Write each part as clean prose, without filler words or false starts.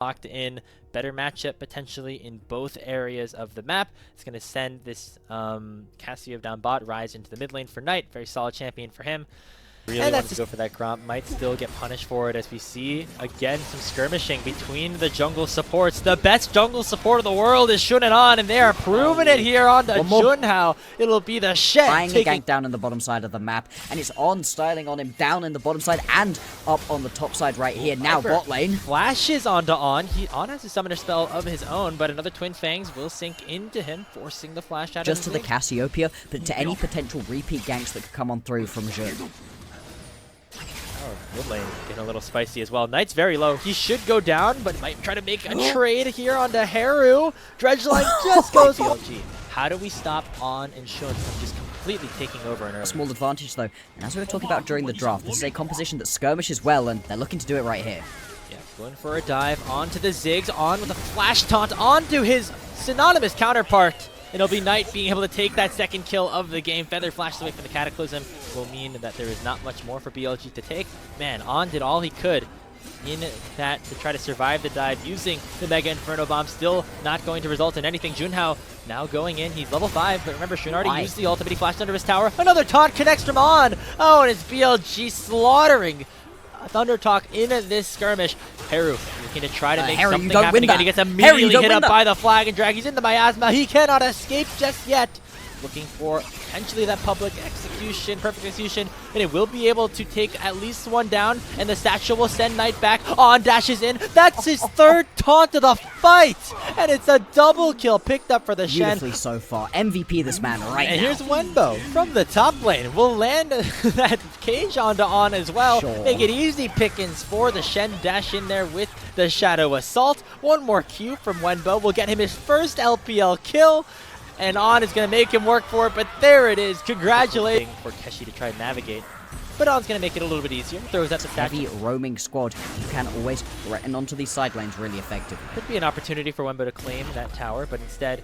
locked in, better matchup potentially in both areas of the map. It's going to send this Cassiopeia down bot, Ryze into the mid lane for Knight. Very solid champion for him. Really wanted to go for that Gromp. Might still get punished for it as we see, again, some skirmishing between the jungle supports. The best jungle support of the world is Shen and they are proving it here on the Junhao. It'll be the Shen trying to gank down on the bottom side of the map, and it's on, styling on him down in the bottom side and up on the top side right here. Now bot lane. Flashes onto On. On has a summoner spell of his own, but another Twin Fangs will sink into him, forcing the flash out just of to the Cassiopeia, but to any potential repeat ganks that could come on through from Jhin. Oh, mid lane getting a little spicy as well. Knight's very low. He should go down, but might try to make a trade here onto Haru. Dredgeline just goes BLG. How do we stop On and Shen from just completely taking over an early? A small advantage though, and as we were talking about during the draft, this is a composition that skirmishes well, and they're looking to do it right here. Yeah, going for a dive onto the Ziggs, On with a flash taunt onto his synonymous counterpart. It'll be Knight being able to take that second kill of the game. Feather flashes away from the Cataclysm will mean that there is not much more for BLG to take. Man, On did all he could in that to try to survive the dive using the Mega Inferno Bomb. Still not going to result in anything. Junhao now going in. He's level 5, but remember, Shen already used the ultimate. He flashed under his tower. Another taunt connects from On. Oh, and it's BLG slaughtering Thunder Talk in this skirmish. Haru looking to try to make something happen again. He gets immediately hit up by the flag and drag. He's in the miasma. He cannot escape just yet. Looking for potentially that public execution, perfect execution, and it will be able to take at least one down, and the Satchel will send Knight back. On dashes in. That's his third taunt of the fight, and it's a double kill picked up for the Shen. Beautifully so far. MVP this man right now. And here's Wenbo from the top lane. Will land that cage onto On as well. Sure. Make it easy pickings for the Shen. Dash in there with the Shadow Assault. One more Q from Wenbo will get him his first LPL kill. And On is going to make him work for it, but there it is. Congratulating for Keshi to try and navigate. But On's going to make it a little bit easier. Throws out the heavy roaming squad. You can always threaten onto these side lanes really effective. Could be an opportunity for Wenbo to claim that tower, but instead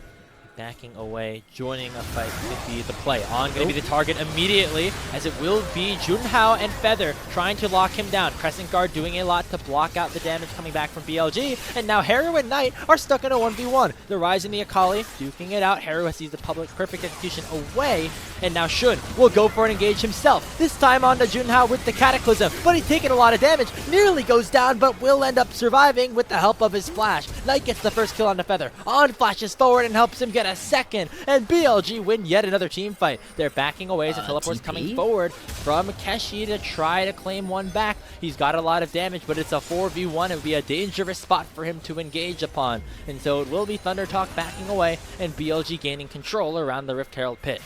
backing away, joining a fight could be the play. On going to be the target immediately, as it will be Junhao and Feather trying to lock him down. Crescent Guard doing a lot to block out the damage coming back from BLG, and now Haru and Knight are stuck in a 1v1. The Ryze and the Akali duking it out. Haru sees the public perfect execution away, and now Shen will go for an engage himself. This time on to Junhao with the Cataclysm, but he's taking a lot of damage. Nearly goes down, but will end up surviving with the help of his flash. Knight gets the first kill on the Feather. On flashes forward and helps him get a second, and BLG win yet another team fight. They're backing away as the teleport's coming forward from Keshi to try to claim one back. He's got a lot of damage, but it's a 4v1. It would be a dangerous spot for him to engage upon, and so it will be Thunder Talk backing away and BLG gaining control around the Rift Herald pit.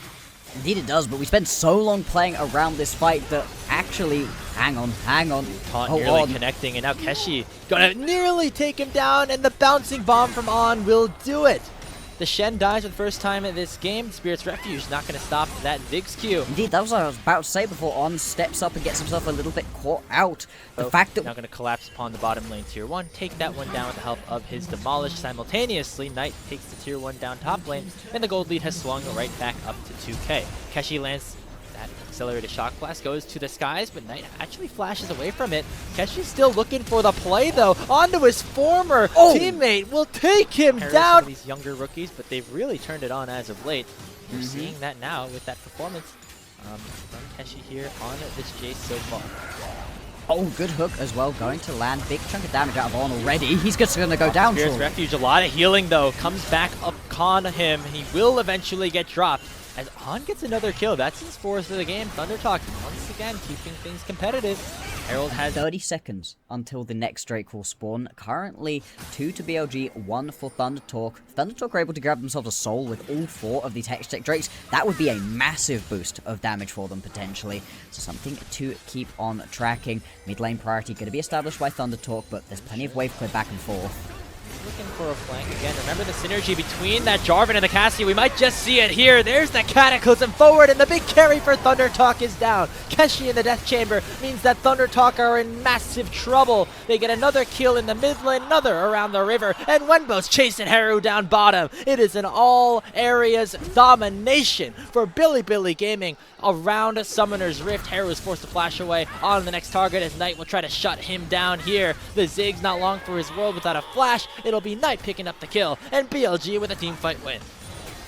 Indeed it does, but we spent so long playing around this fight that actually, hang on. Taunt nearly connecting, and now Keshi gonna nearly take him down, and the bouncing bomb from On will do it. The Shen dies for the first time in this game. Spirit's Refuge not going to stop that Ziggs Q. Indeed, that was what I was about to say before On steps up and gets himself a little bit caught out. The fact that now going to collapse upon the bottom lane tier 1, take that one down with the help of his Demolish. Simultaneously, Knight takes the tier 1 down top lane, and the gold lead has swung right back up to 2k. Keshi lands that accelerated shock blast, goes to the skies, but Knight actually flashes away from it. Keshi's still looking for the play though. Onto his former teammate, will take him down. These younger rookies, but they've really turned it on as of late. We're seeing that now with that performance from Keshi here on this Jayce so far. Oh, good hook as well, going to land. Big chunk of damage out of On already. He's just going to go down. Here's Refuge, a lot of healing though. Comes back upon him. He will eventually get dropped. As On gets another kill, that's his fourth of the game. Thunder Talk once again keeping things competitive. Herald has 30 seconds until the next Drake will spawn. Currently 2 to BLG, 1 for Thunder Talk. Thunder Talk are able to grab themselves a soul with all 4 of these Hextech Drakes. That would be a massive boost of damage for them potentially. So something to keep on tracking. Mid lane priority going to be established by Thunder Talk, but there's plenty of wave clear back and forth. looking for a flank again. Remember the synergy between that Jarvan and the Cassie. We might just see it here. There's the Cataclysm forward, and the big carry for ThunderTalk is down. Keshi in the Death Chamber means that ThunderTalk are in massive trouble. They get another kill in the mid lane, another around the river, and Wenbo's chasing Haru down bottom. It is an all areas domination for Bilibili Gaming around Summoner's Rift. Haru is forced to flash away on the next target as Knight will try to shut him down here. The Ziggs not long for his world without a flash. It'll be Knight picking up the kill, and BLG with a team fight win.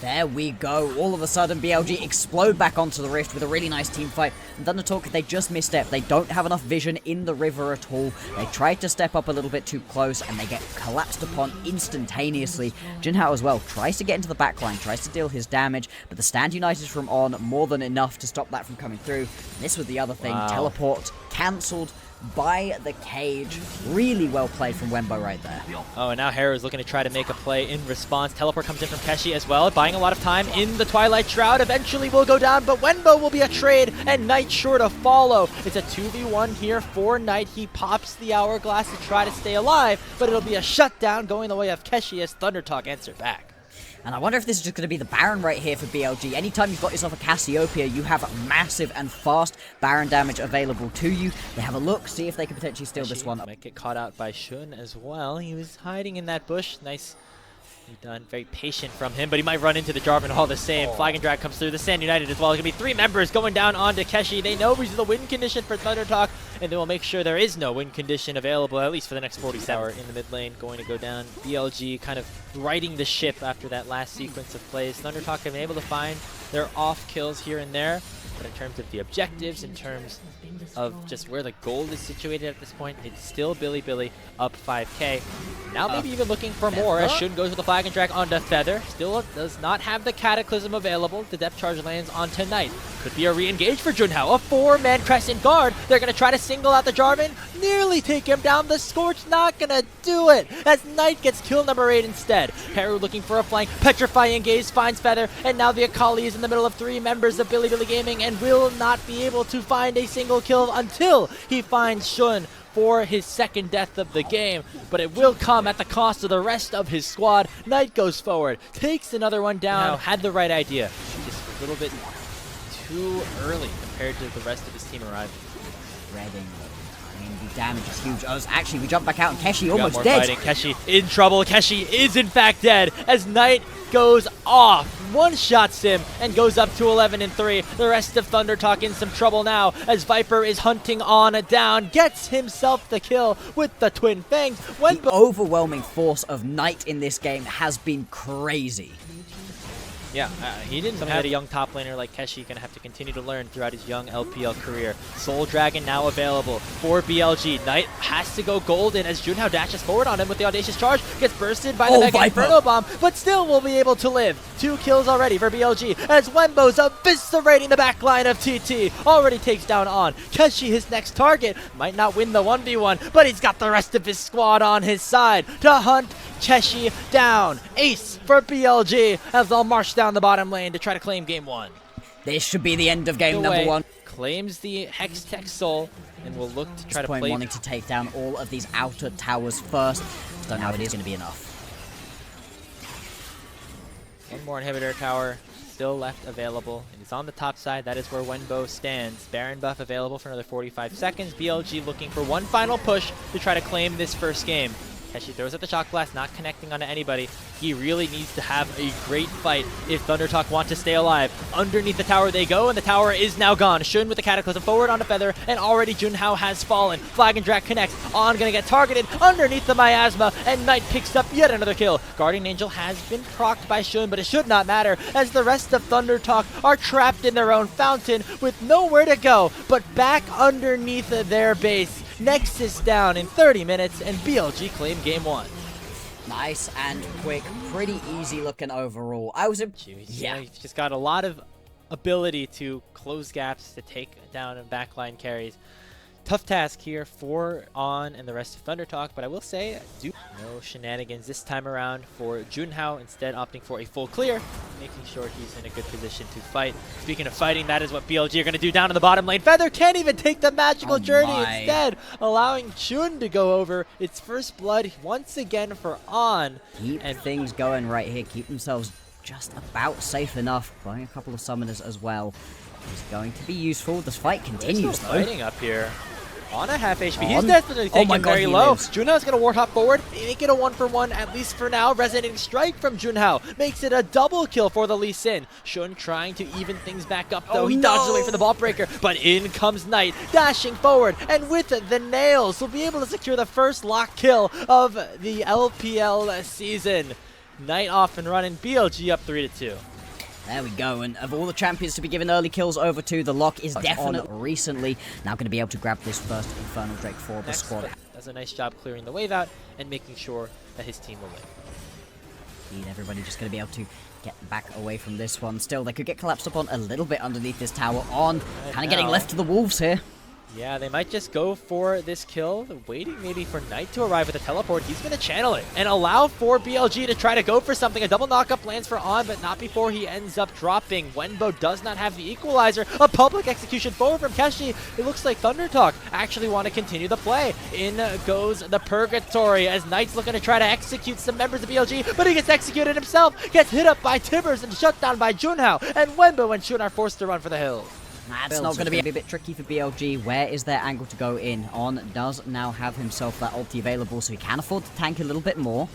There we go. All of a sudden, BLG explode back onto the Rift with a really nice team fight. And ThunderTalk, they just misstep. They don't have enough vision in the river at all. They tried to step up a little bit too close, and they get collapsed upon instantaneously. Junhao as well tries to get into the backline, tries to deal his damage, but the stand united from On more than enough to stop that from coming through. This was the other thing. Wow. Teleport cancelled by the cage. Really well played from Wenbo right there. Oh, and now Haru is looking to try to make a play in response. Teleport comes in from Keshi as well, buying a lot of time in the Twilight Shroud. Eventually will go down, but Wenbo will be a trade, and Knight sure to follow. It's a 2v1 here for Knight. He pops the Hourglass to try to stay alive, but it'll be a shutdown going the way of Keshi as ThunderTalk answer back. And I wonder if this is just going to be the Baron right here for BLG. Anytime you've got yourself a Cassiopeia, you have massive and fast Baron damage available to you. They have a look, see if they can potentially steal this one up. Might get caught out by Shen as well. He was hiding in that bush. Nice done. Very patient from him, but he might run into the Jarvan all the same. Flag and Drag comes through. The Stand United as well. There's going to be 3 members going down onto Keshi. They know he's the win condition for ThunderTalk, and they will make sure there is no win condition available, at least for the next 47 in the mid lane. Going to go down. BLG kind of righting the ship after that last sequence of plays. ThunderTalk have been able to find their off kills here and there, but in terms of the objectives, in terms of just where the gold is situated at this point, it's still Bilibili up 5k. Now maybe even looking for more as Shun goes with the Flag and Drag onto Feather. Still does not have the Cataclysm available. The depth charge lands onto Knight. Could be a re-engage for Junhao. A 4-man Crescent Guard. They're going to try to single out the Jarvan. Nearly take him down. The Scorch not going to do it as Knight gets kill number 8 instead. Haru looking for a flank. Petrifying Gaze finds Feather. And now the Akali is in the middle of 3 members of Bilibili Gaming and will not be able to find a single kill until he finds Shun for his second death of the game, but it will come at the cost of the rest of his squad. Knight goes forward, takes another one down, had the right idea. Just a little bit too early compared to the rest of his team arriving. Redding. I mean, the damage is huge. Oh, actually, we jump back out and Keshi almost dead. Fighting. Keshi in trouble. Keshi is in fact dead as Knight goes off, one-shots him, and goes up to 11-3. The rest of ThunderTalk in some trouble now as Viper is hunting on down, gets himself the kill with the Twin Fangs. The overwhelming force of Knight in this game has been crazy. Yeah, he didn't have a young top laner like Keshi going to have to continue to learn throughout his young LPL career. Soul Dragon now available for BLG. Knight has to go golden as Junhao dashes forward on him with the Audacious Charge. Gets bursted by the Mega Inferno Bomb, but still will be able to live. 2 kills already for BLG as Wenbo's eviscerating the backline of TT. Already takes down On. Keshi, his next target, might not win the 1v1, but he's got the rest of his squad on his side to hunt Keshi down. Ace for BLG as they'll march down the bottom lane to try to claim game 1. This should be the end of game number 1. Claims the Hextech Soul and will look to try to play. Wanting to take down all of these outer towers first. Don't know if it is going to be enough. One more inhibitor tower still left available. It is on the top side. That is where Wenbo stands. Baron buff available for another 45 seconds. BLG looking for one final push to try to claim this first game. Keshi throws at the Shock Blast, not connecting onto anybody. He really needs to have a great fight if ThunderTalk want to stay alive. Underneath the tower they go, and the tower is now gone. Shun with the Cataclysm forward onto Feather, and already Junhao has fallen. Flag and Drag connects. On gonna get targeted underneath the Miasma, and Knight picks up yet another kill. Guardian Angel has been procced by Shun, but it should not matter, as the rest of ThunderTalk are trapped in their own fountain with nowhere to go but back underneath their base. Nexus down in 30 minutes, and BLG claim game 1. Nice and quick, pretty easy looking overall. Yeah, he's just got a lot of ability to close gaps, to take down and backline carries. Tough task here for On and the rest of ThunderTalk, but I will say, no shenanigans this time around for Junhao, instead opting for a full clear, making sure he's in a good position to fight. Speaking of fighting, that is what BLG are going to do down in the bottom lane. Feather can't even take the magical journey, instead allowing Jhin to go over. It's first blood once again for On. Keep things going right here, keep themselves just about safe enough. Buying a couple of summoners as well is going to be useful. This fight continues though. Fighting up here. On a half HP. He's definitely taking very low. Lives. Junhao's going to warhop forward. Make it a 1-for-1, at least for now. Resonating strike from Junhao makes it a double kill for the Lee Sin. Shun trying to even things back up, though. He dodges away from the ball breaker, but in comes Knight, dashing forward, and with the nails, will be able to secure the first lock kill of the LPL season. Knight off and running. BLG up 3-2. There we go, and of all the champions to be given early kills over to, the Locke is definitely recently now going to be able to grab this first Infernal Drake for the squad. Does a nice job clearing the wave out and making sure that his team will win. Indeed, everybody just going to be able to get back away from this one. Still, they could get collapsed upon a little bit underneath this tower. On, kind of getting left to the wolves here. Yeah, they might just go for this kill, waiting maybe for Knight to arrive with a teleport. He's going to channel it and allow for BLG to try to go for something. A double knockup lands for On, but not before he ends up dropping. Wenbo does not have the equalizer. A public execution forward from Keshi. It looks like ThunderTalk actually want to continue the play. In goes the Purgatory as Knight's looking to try to execute some members of BLG, but he gets executed himself. Gets hit up by Tibbers and shut down by Junhao. And Wenbo and Shun are forced to run for the hills. That's not going to be a bit tricky for BLG. Where is their angle to go in? On does now have himself that ulti available, so he can afford to tank a little bit more.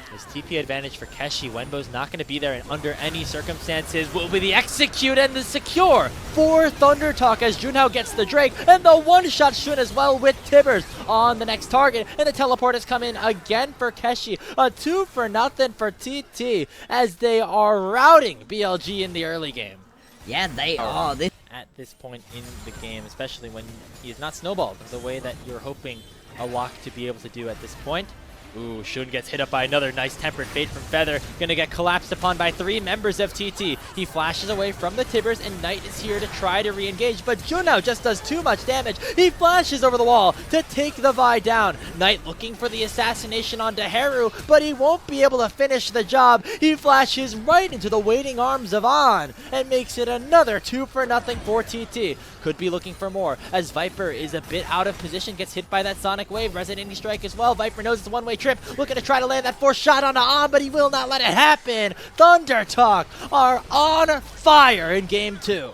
There's TP advantage for Keshi. Wenbo's not going to be there under any circumstances. Will be the execute and the secure for ThunderTalk as Junhao gets the Drake, and the one-shot Shun as well with Tibbers on the next target. And the teleport has come in again for Keshi. A 2-for-0 for TT as they are routing BLG in the early game. Yeah, they are. At this point in the game, especially when he is not snowballed the way that you're hoping a Locke to be able to do at this point. Ooh, Shun gets hit up by another nice tempered fate from Feather. Gonna get collapsed upon by 3 members of TT. He flashes away from the Tibbers, and Knight is here to try to re-engage, but Junhao just does too much damage. He flashes over the wall to take the Vi down. Knight looking for the assassination onto Haru, but he won't be able to finish the job. He flashes right into the waiting arms of On, and makes it another 2-for-0 for TT. Could be looking for more, as Viper is a bit out of position, gets hit by that Sonic Wave, resonating strike as well. Viper knows it's a one-way trip, looking to try to land that 4th shot onto On, but he will not let it happen. ThunderTalk are on fire in game 2.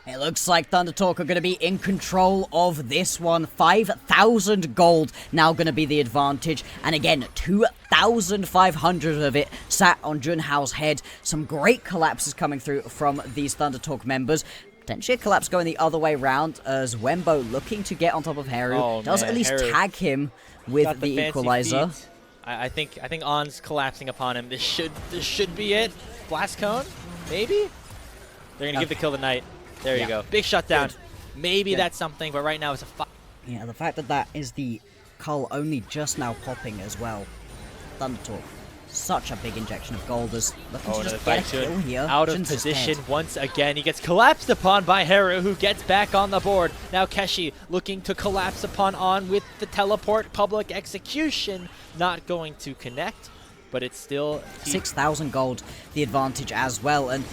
It looks like ThunderTalk are going to be in control of this one. 5,000 gold now going to be the advantage. And again, 2,500 of it sat on Junhao's head. Some great collapses coming through from these ThunderTalk members. Potentially a collapse going the other way round as Wenbo looking to get on top of Haru. Does at least tag him with the equalizer. I think On's collapsing upon him. This should be it. Blast cone, maybe? They're gonna give the kill to Knight. There you go. Big shutdown. Maybe that's something, but right now it's a Yeah, the fact that that is the cull only just now popping as well. ThunderTalk. Such a big injection of gold as looking to just get a kill here. Out of position once again. He gets collapsed upon by Haru, who gets back on the board. Now Keshi looking to collapse upon On with the teleport. Public execution not going to connect, but it's still 6,000 gold, the advantage as well. And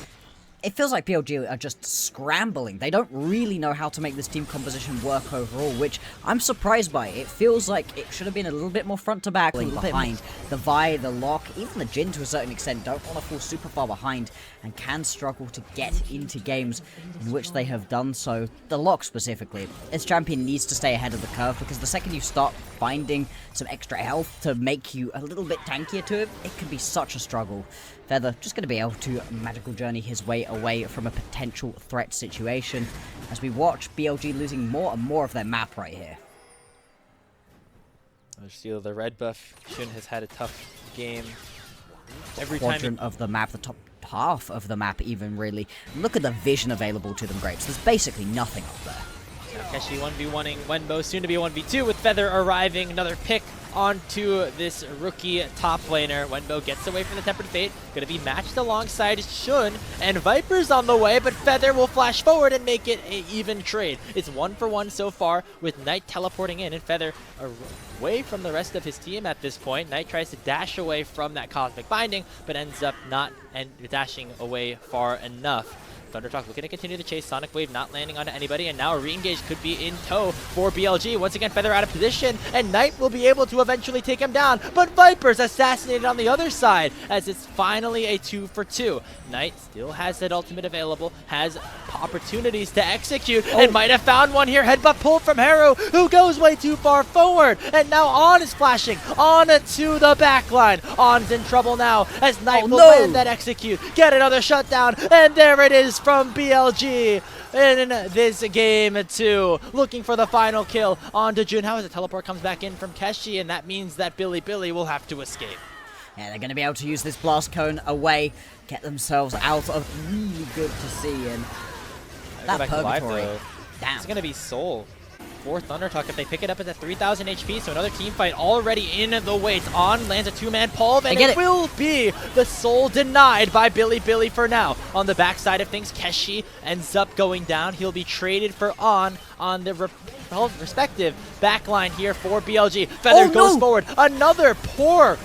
it feels like BLG are just scrambling. They don't really know how to make this team composition work overall, which I'm surprised by. It feels like it should have been a little bit more front to back, behind. The Vi, the Locke, even the Jhin to a certain extent don't want to fall super far behind and can struggle to get into games in which they have done so. The Locke specifically. Its champion needs to stay ahead of the curve because the second you start finding some extra health to make you a little bit tankier to it, it can be such a struggle. Feather just going to be able to magical journey his way away from a potential threat situation as we watch BLG losing more and more of their map right here. Steal the red buff. Shen has had a tough game. Every quadrant of the map, the top half of the map even really. Look at the vision available to them, Grapes. There's basically nothing up there. Keshi 1v1ing Wenbo, soon to be 1v2 with Feather arriving. Another pick onto this rookie top laner. Wenbo gets away from the Tempered Fate. Going to be matched alongside Shen, and Viper's on the way, but Feather will flash forward and make it an even trade. It's 1-for-1 so far, with Knight teleporting in, and Feather away from the rest of his team at this point. Knight tries to dash away from that Cosmic Binding, but ends up not dashing away far enough. Thundertalk looking to continue to chase. Sonic Wave not landing onto anybody, and now a re-engage could be in tow for BLG. Once again, Feather out of position, and Knight will be able to eventually take him down, but Viper's assassinated on the other side, as it's finally a 2-for-2. Knight still has that ultimate available, has opportunities to execute, and might have found one here. Headbutt pull from Harrow, who goes way too far forward, and now On is flashing on to the backline. On's in trouble now, as Knight will land that execute, get another shutdown, and there it is from BLG in this game 2. Looking for the final kill onto Junhao as the teleport comes back in from Keshi, and that means that Bilibili will have to escape. Yeah, they're going to be able to use this blast cone away, get themselves out of really good to see, and that purgatory. Damn. It's going to be Soul for Thundertalk if they pick it up at the 3,000 HP, so another team fight already in the weights. On lands a two-man pulve, and it will be the Soul denied by Bilibili for now. On the backside of things, Keshi ends up going down. He'll be traded for On the respective backline here for BLG. Feather goes forward. Another poor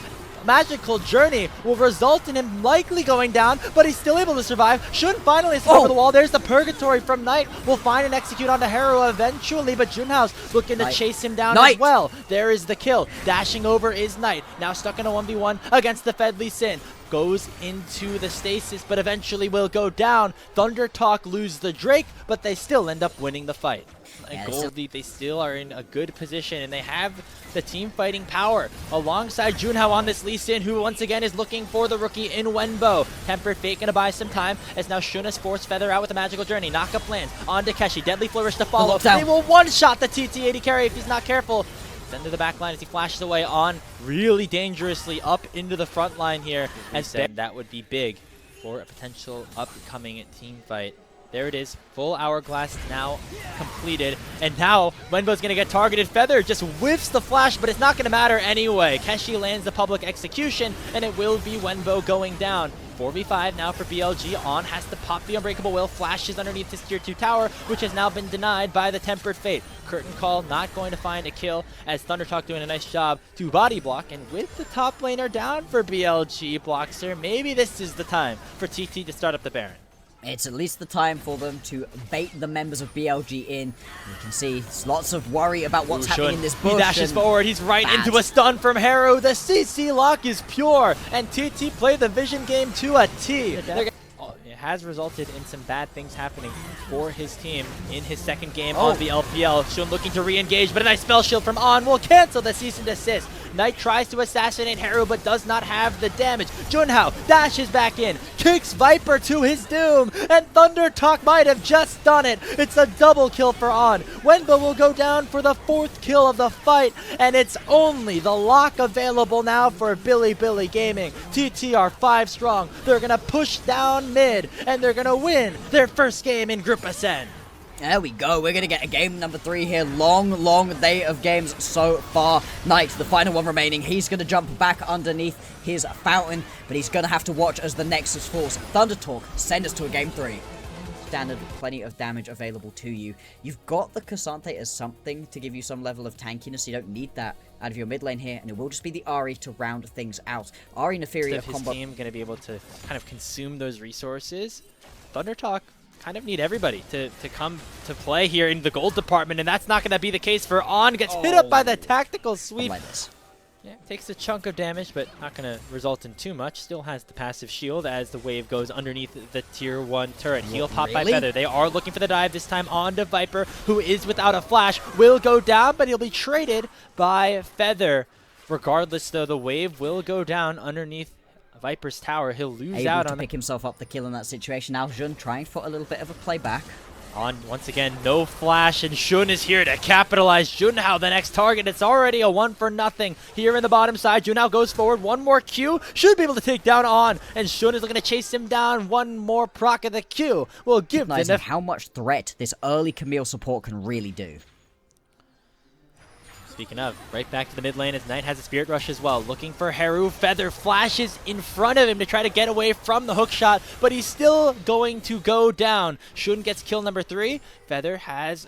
magical journey will result in him likely going down, but he's still able to survive. Shen finally sits over the wall. There's the purgatory from Knight. We'll find and execute onto Harrow eventually, but Junhao's looking to chase him down as well. There is the kill. Dashing over is Knight. Now stuck in a 1v1 against the Fedley Sin. Goes into the stasis, but eventually will go down. Thundertalk lose the Drake, but they still end up winning the fight. And Goldie, they still are in a good position, and they have the team fighting power alongside Junhao on this Lee Sin, who once again is looking for the rookie in Wenbo. Tempered Fate gonna buy some time, as now Shun has forced Feather out with a magical journey. Knock-up lands onto Keshi. Deadly Flourish to follow. They will one-shot the TT80 carry if he's not careful. Send to the back line as he flashes away. On really dangerously up into the front line here, and that would be big for a potential upcoming team fight. There it is, full hourglass now completed, and now Wenbo's going to get targeted. Feather just whiffs the flash, but it's not going to matter anyway. Keshi lands the public execution, and it will be Wenbo going down. 4v5 now for BLG. On has to pop the Unbreakable Will, flashes underneath his tier 2 tower, which has now been denied by the Tempered Fate. Curtain Call not going to find a kill, as Thundertalk doing a nice job to body block, and with the top laner down for BLG Bloxer, maybe this is the time for TT to start up the Baron. It's at least the time for them to bait the members of BLG in. You can see lots of worry about what's happening in this bush. He dashes forward. He's right into a stun from Harrow. The CC lock is pure, and TT played the vision game to a T. It has resulted in some bad things happening for his team in his second game on the LPL. Shun looking to re-engage, but a nice spell shield from On will cancel the cease and desist. Knight tries to assassinate Harrow, but does not have the damage. Junhao dashes back in, kicks Viper to his doom, and Thundertalk might have just done it. It's a double kill for On. Wenbo will go down for the 4th kill of the fight, and it's only the Locke available now for Bilibili Gaming. TT are 5 strong. They're going to push down mid, and they're going to win their first game in Group Ascend. There we go. We're going to get a game number 3 here. Long day of games so far. Knight, the final one remaining. He's going to jump back underneath his fountain, but he's going to have to watch as the Nexus falls. Thundertalk, send us to a game 3. Standard, plenty of damage available to you. You've got the KSante as something to give you some level of tankiness. You don't need that out of your mid lane here, and it will just be the Ahri to round things out. Ahri, Naafiri, his team going to be able to kind of consume those resources. Thundertalk kind of need everybody to come to play here in the gold department, and that's not going to be the case for On. Gets hit up by the tactical sweep. Yeah, takes a chunk of damage, but not going to result in too much. Still has the passive shield as the wave goes underneath the tier 1 turret. Heal pop by Feather. They are looking for the dive this time onto Viper, who is without a flash. Will go down, but he'll be traded by Feather. Regardless, though, the wave will go down underneath Viper's tower. He'll lose out on pick himself up the kill in that situation. Now Jhin trying for a little bit of a playback. On once again, no flash, and Shun is here to capitalize. Junhao, the next target. It's already a 1-for-0 here in the bottom side. Junhao goes forward. One more Q. Should be able to take down On, and Shun is looking to chase him down. One more proc of the Q will give them how much threat this early Camille support can really do. speaking of, right back to the mid lane as Knight has a Spirit Rush as well. Looking for Heru. Feather flashes in front of him to try to get away from the hook shot, but he's still going to go down. Shun gets kill number 3. Feather has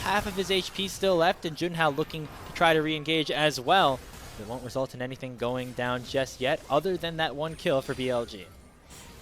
half of his HP still left, and Junhao looking to try to re-engage as well. It won't result in anything going down just yet, other than that 1 kill for BLG.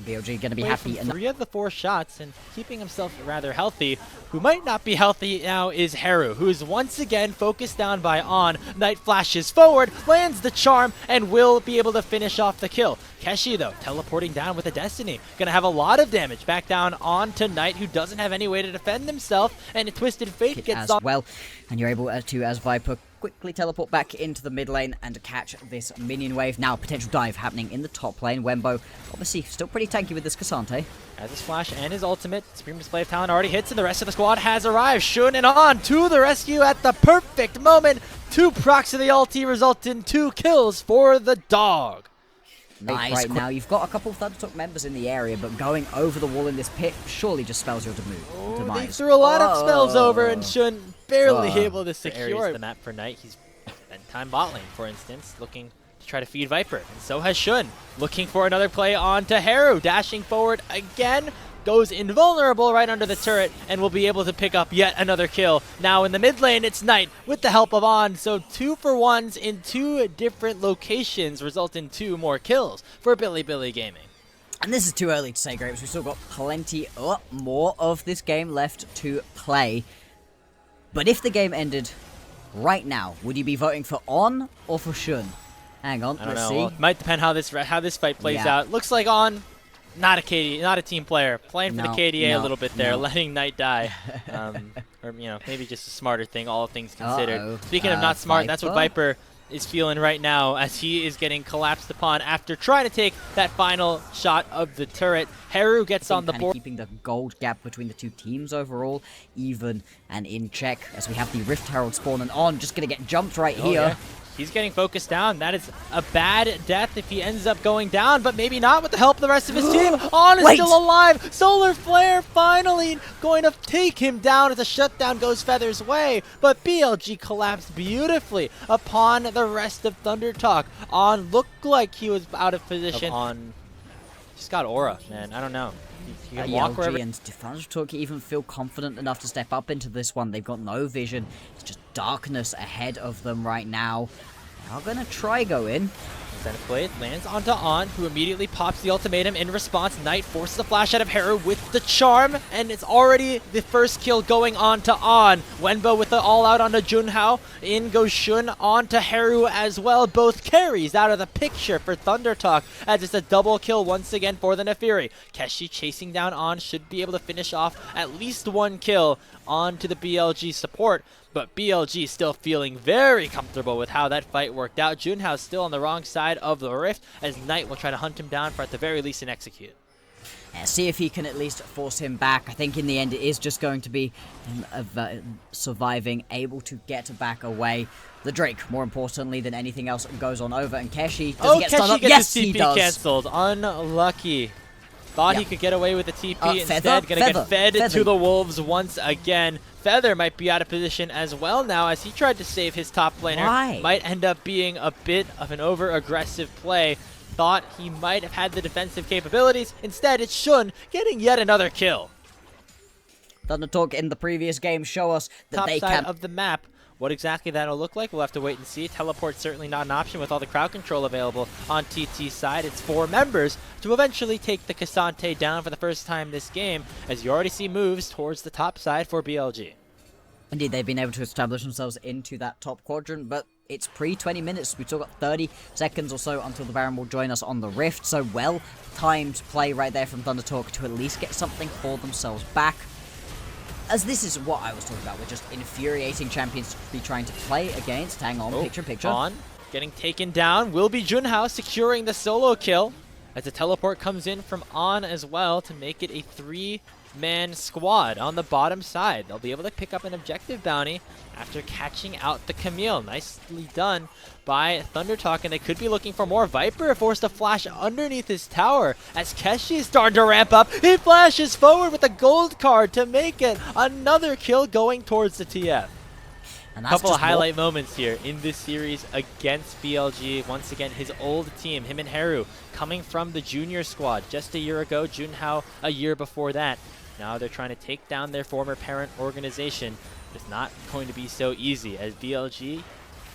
BLG going to be happy. 3 of the 4 shots and keeping himself rather healthy. Who might not be healthy now is Heru, who is once again focused down by On. Knight flashes forward, lands the charm, and will be able to finish off the kill. Keshi, though, teleporting down with a Destiny. Going to have a lot of damage back down on to Knight, who doesn't have any way to defend himself, and a Twisted Fate gets as on. well, and you're able to, as Viper, quickly teleport back into the mid lane and catch this minion wave. Now, potential dive happening in the top lane. Wenbo, obviously, still pretty tanky with this KSante. Has his flash and his ultimate. Supreme Display of Talent already hits, and the rest of the squad has arrived. Shun and On to the rescue at the perfect moment. 2 procs of the ulti result in 2 kills for the dog. Nice. Right now, you've got a couple of Thundertalk members in the area, but going over the wall in this pit surely just spells your demise. They threw a lot of spells over, and Shun barely able to secure the map for Knight. He's spent time bot lane, for instance, looking to try to feed Viper, and so has Shun. Looking for another play onto Heru, dashing forward again. Goes invulnerable right under the turret and will be able to pick up yet another kill. Now in the mid lane, it's Knight with the help of On. So 2 for 1s in 2 different locations result in 2 more kills for Bilibili Gaming. And this is too early to say, Grapes. We've still got plenty more of this game left to play. But if the game ended right now, would you be voting for On or for Shun? Hang on, let's see. Well, it might depend how this fight plays out. Looks like On. Not a team player. Playing for the KDA a little bit there, letting Knight die. Or, maybe just a smarter thing, all things considered. Speaking of not smart, that's what Viper is feeling right now as he is getting collapsed upon after trying to take that final shot of the turret. Heru gets on the board. Keeping the gold gap between the 2 teams overall even and in check as we have the Rift Herald spawn, and On just going to get jumped right here. Yeah. He's getting focused down. That is a bad death if he ends up going down, but maybe not with the help of the rest of his team. On is still alive. Solar Flare finally going to take him down as a shutdown goes Feather's way, but BLG collapsed beautifully upon the rest of Thundertalk. On looked like he was out of position. On just got aura, man. I don't know. You can walk wherever. And Thundertalk even feel confident enough to step up into this one. They've got no vision. It's just darkness ahead of them right now. They're going to try go in. Incentive Blade lands onto On, who immediately pops the ultimatum in response. Knight forces a flash out of Heru with the charm, and it's already the first kill going on to On. Wenbo with the all-out onto Junhao. In goes Shun onto Heru as well. Both carries out of the picture for Thundertalk, as it's a double kill once again for the Naafiri. Keshi chasing down On should be able to finish off at least 1 kill onto the BLG support. But BLG still feeling very comfortable with how that fight worked out. Junhao still on the wrong side of the rift, as Knight will try to hunt him down for at the very least an execute. Yeah, see if he can at least force him back. I think in the end it is just going to be him surviving, able to get back away. The Drake, more importantly than anything else, goes on over, and Keshi does he get stunned up? Yes, his TP cancelled. Unlucky. Thought he could get away with the TP instead. Gonna get fed to the Wolves once again. Feather might be out of position as well now as he tried to save his top laner. Might end up being a bit of an over-aggressive play. Thought he might have had the defensive capabilities. Instead, it's Shun getting yet another kill. Thundertalk in the previous game show us that they can... Top side of the map. What exactly that'll look like, we'll have to wait and see. Teleport's certainly not an option with all the crowd control available on TT's side. It's 4 members to eventually take the KSante down for the first time this game, as you already see moves towards the top side for BLG. Indeed, they've been able to establish themselves into that top quadrant, but it's pre-20 minutes. We've still got 30 seconds or so until the Baron will join us on the Rift, so well-timed play right there from Thundertalk to at least get something for themselves back. As this is what I was talking about, we're just infuriating champions to be trying to play against. Hang on, picture. On, getting taken down, will be Junhao securing the solo kill, as the teleport comes in from On as well to make it a 3-man squad on the bottom side. They'll be able to pick up an objective bounty after catching out the Camille. Nicely done by Thundertalk, and they could be looking for more. Viper forced a flash underneath his tower as Keshi is starting to ramp up. He flashes forward with a gold card to make it another kill going towards the TF. And that's couple of just highlight moments here in this series against BLG. Once again, his old team, him and Haru, coming from the junior squad just a year ago. Junhao a year before that. Now they're trying to take down their former parent organization. It's not going to be so easy as BLG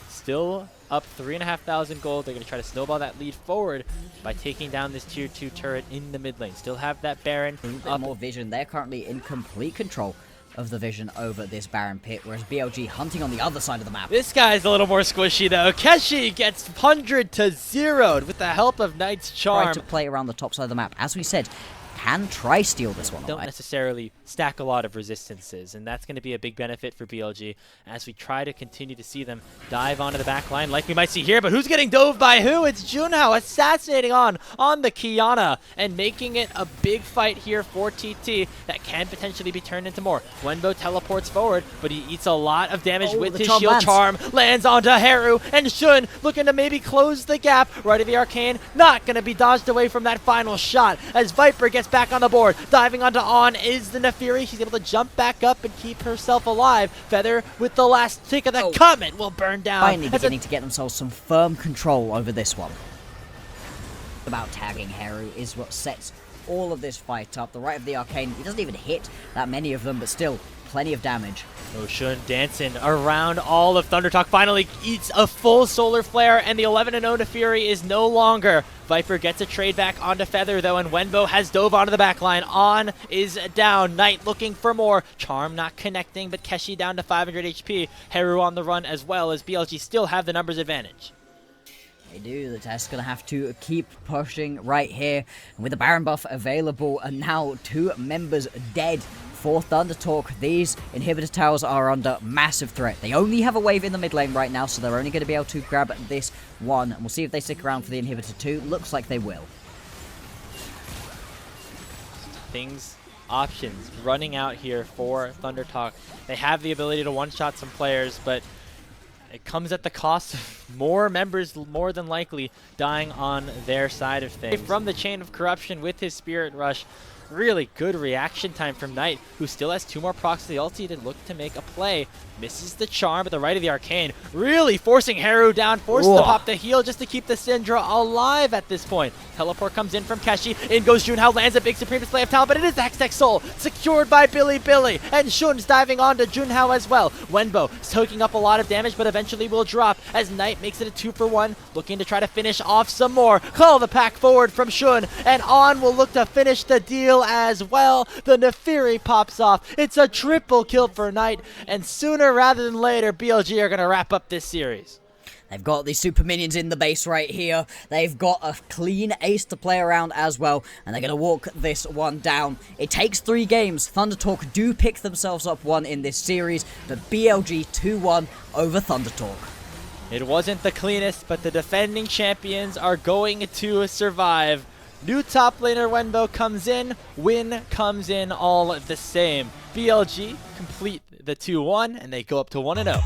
still up 3,500 gold. They're going to try to snowball that lead forward by taking down this tier 2 turret in the mid lane. Still have that Baron up. More vision. They're currently in complete control of the vision over this Baron pit, whereas BLG hunting on the other side of the map. This guy's a little more squishy though. Keshi gets 100 to 0'd with the help of Knight's Charm. Try to play around the top side of the map. As we said, can try steal this one. Don't necessarily stack a lot of resistances, and that's going to be a big benefit for BLG as we try to continue to see them dive onto the back line like we might see here. But who's getting dove by who? It's Junhao assassinating on the Kiana and making it a big fight here for TT that can potentially be turned into more. Wenbo teleports forward, but he eats a lot of damage with his shield charm. Lands onto Haru, and Shen looking to maybe close the gap. Right of the arcane, not going to be dodged away from that final shot as Viper gets back on the board. Diving onto On is the Naafiri. She's able to jump back up and keep herself alive. Feather with the last tick of the Comet will burn down. Finally beginning to get themselves some firm control over this one. About tagging Haru is what sets all of this fight up. The right of the arcane, he doesn't even hit that many of them, but still plenty of damage. Oh, Shen dancing around all of Thundertalk. Finally eats a full solar flare, and the 11-0 Naafiri is no longer. Viper gets a trade back onto Feather, though, and Wenbo has dove onto the backline. On is down. Knight looking for more. Charm not connecting, but Keshi down to 500 HP. Haru on the run as well, as BLG still have the numbers advantage. They do. The test's going to have to keep pushing right here. And with the Baron buff available, and now 2 members dead for Thundertalk, these inhibitor towers are under massive threat. They only have a wave in the mid lane right now, so they're only going to be able to grab this one. And we'll see if they stick around for the inhibitor 2. Looks like they will. Options running out here for Thundertalk. They have the ability to one-shot some players, but it comes at the cost of more members, more than likely, dying on their side of things. From the Chain of Corruption with his Spirit Rush, really good reaction time from Knight, who still has 2 more procs to the ulti to look to make a play. Misses the charm at the right of the arcane, really forcing Haru down, forced to pop the heal just to keep the Syndra alive at this point. Teleport comes in from Keshi, in goes Junhao, lands a big supreme display of talent, but it is Hextech Soul, secured by Bilibili, and Shun's diving onto Junhao as well. Wenbo soaking up a lot of damage, but eventually will drop as Knight makes it a 2-for-1, looking to try to finish off some more. Call the pack forward from Shun, and On will look to finish the deal as well. The Naafiri pops off. It's a triple kill for Knight, and sooner rather than later, BLG are going to wrap up this series. They've got these super minions in the base right here. They've got a clean ace to play around as well, and they're going to walk this one down. It takes 3 games. Thundertalk do pick themselves up 1 in this series, but BLG 2-1 over Thundertalk. It wasn't the cleanest, but the defending champions are going to survive. New top laner Wenbo comes in, win comes in all the same. BLG complete the 2-1, and they go up to 1-0.